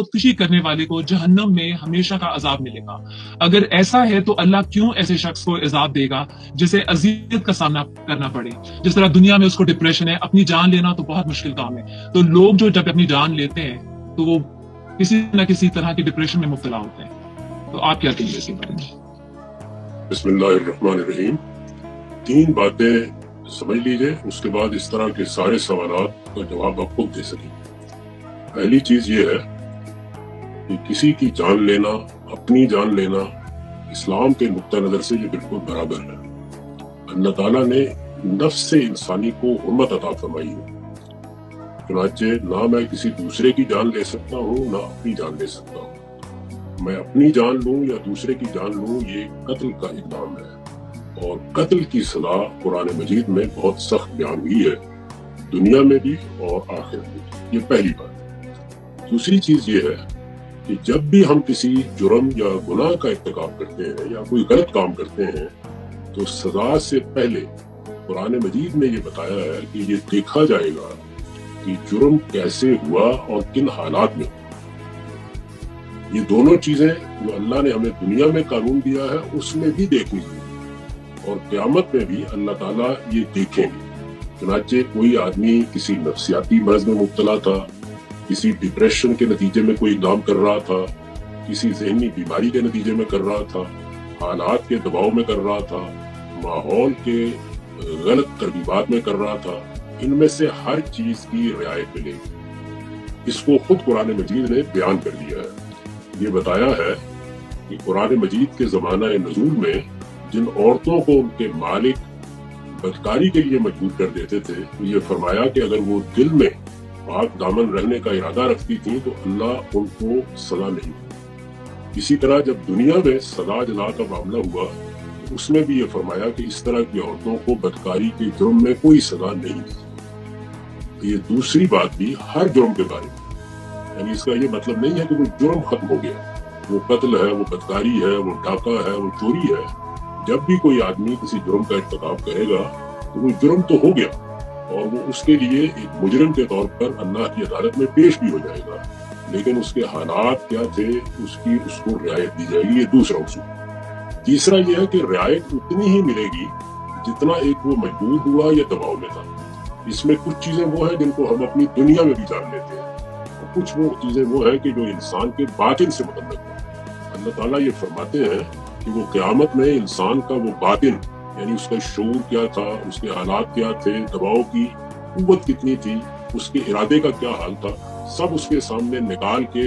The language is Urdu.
خودکشی کرنے والے کو جہنم میں ہمیشہ کا عذاب ملے گا۔ اگر ایسا ہے تو اللہ کیوں ایسے شخص کو عذاب دے گا جسے اذیت کا سامنا کرنا پڑے؟ جس طرح دنیا میں اس کو ڈپریشن ہے، اپنی جان لینا تو بہت مشکل کام ہے، تو لوگ جو جب اپنی جان لیتے ہیں تو وہ کسی نہ کسی طرح کی ڈپریشن میں مبتلا ہوتے ہیں۔ تو آپ کیا کہیں گے اس کے بارے میں؟ بسم اللہ الرحمن الرحیم۔ 3 باتیں سمجھ لیجئے، اس کے بعد اس طرح کے سارے سوالات کا جواب آپ خود دے سکیں۔ پہلی چیز یہ ہے کہ کسی کی جان لینا، اپنی جان لینا، اسلام کے نقطہ نظر سے یہ بالکل برابر ہے۔ اللہ تعالیٰ نے نفس انسانی کو حرمت عطا فرمائی ہے، چنانچہ نہ میں کسی دوسرے کی جان لے سکتا ہوں، نہ اپنی جان لے سکتا ہوں۔ میں اپنی جان لوں یا دوسرے کی جان لوں، یہ قتل کا اقدام ہے، اور قتل کی سزا قرآن مجید میں بہت سخت بیان ہوئی ہے، دنیا میں بھی اور آخرت میں بھی۔ یہ پہلی بات۔ دوسری چیز یہ ہے کہ جب بھی ہم کسی جرم یا گناہ کا ارتکاب کرتے ہیں یا کوئی غلط کام کرتے ہیں تو سزا سے پہلے قرآن مجید میں یہ بتایا ہے کہ یہ دیکھا جائے گا کہ جرم کیسے ہوا اور کن حالات میں ہوا۔ یہ دونوں چیزیں جو اللہ نے ہمیں دنیا میں قانون دیا ہے اس میں بھی دیکھنی چاہیے، اور قیامت میں بھی اللہ تعالیٰ یہ دیکھیں گے۔ چنانچہ کوئی آدمی کسی نفسیاتی مرض میں مبتلا تھا، کسی ڈپریشن کے نتیجے میں کوئی اقدام کر رہا تھا، کسی ذہنی بیماری کے نتیجے میں کر رہا تھا، حالات کے دباؤ میں کر رہا تھا، ماحول کے غلط ترغیبات میں کر رہا تھا، ان میں سے ہر چیز کی رعایت ملے گی۔ اس کو خود قرآن مجید نے بیان کر دیا ہے۔ یہ بتایا ہے کہ قرآن مجید کے زمانہ نزول میں جن عورتوں کو ان کے مالک بدکاری کے لیے مجبور کر دیتے تھے، یہ فرمایا کہ اگر وہ دل میں پاک دامن رہنے کا ارادہ رکھتی تھیں تو اللہ ان کو سزا نہیں دی۔ اسی طرح جب دنیا میں سزا جزا کا معاملہ ہوا تو اس میں بھی یہ فرمایا کہ اس طرح کی عورتوں کو بدکاری کے جرم میں کوئی سزا نہیں دی۔ یہ دوسری بات بھی ہر جرم کے بارے میں، یعنی اس کا یہ مطلب نہیں ہے کہ وہ جرم ختم ہو گیا، وہ قتل ہے، وہ بدکاری ہے، وہ ڈاکہ ہے، وہ چوری ہے۔ جب بھی کوئی آدمی کسی جرم کا ارتکاب کرے گا تو وہ جرم تو ہو گیا، اور وہ اس کے لیے ایک مجرم کے طور پر اللہ کی عدالت میں پیش بھی ہو جائے گا، لیکن اس کے حالات کیا تھے اس کو رعایت دی جائے گی۔ یہ دوسرا اصول۔ تیسرا یہ ہے کہ رعایت اتنی ہی ملے گی جتنا ایک وہ مجبور ہوا یا دباؤ میں تھا۔ اس میں کچھ چیزیں وہ ہیں جن کو ہم اپنی دنیا میں بھی جان لیتے ہیں، اور کچھ وہ چیزیں وہ ہیں کہ جو انسان کے باطن سے متعلق ہیں۔ اللہ تعالیٰ یہ فرماتے ہیں کہ وہ قیامت میں انسان کا وہ باطن، یعنی اس کا شعور کیا تھا، اس کے حالات کیا تھے، دباؤ کی قوت کتنی تھی، اس کے ارادے کا کیا حال تھا، سب اس کے سامنے نکال کے